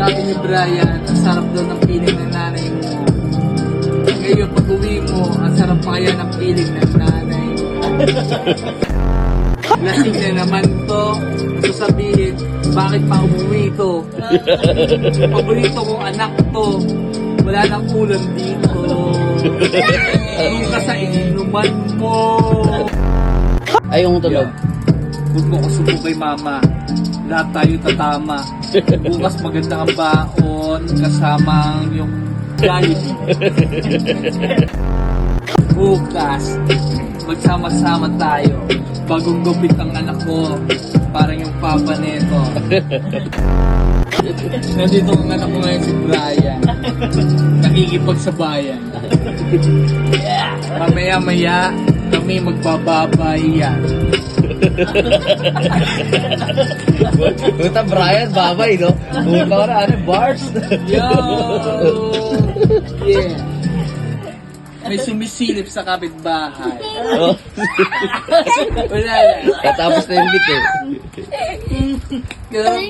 Sabi ni Brian, ang sarap daw ng piling ng nanay mo. Ngayon, pag uwi mo, ang sarap pa kaya ng piling ng nanay mo. Lasing na naman to. Sasabihin, bakit pa umuwi to? Paborito kong anak to. Wala nang ulam dito. Tulong ka sa inuman mo. Ayaw mong tulog. Huwag mo ko sumubay, mama. Lahat tayo tatama. Bukas maganda ang baon kasama yung Jollibee. Bukas, magsama-sama tayo. Bagong gupit ang anak ko. Parang yung papa neto. Nandito ang anak ko ngayon si Brian. Nakikipagsabayan. Mamaya-maya, kami magbababay yan. Puta, Brian, babay, no? Puta ka na, ano, bars? Yo! Yeah. May sumisilip sa kapitbahay. Oh. Wala lang. Katapos na yung bit, eh. Ganun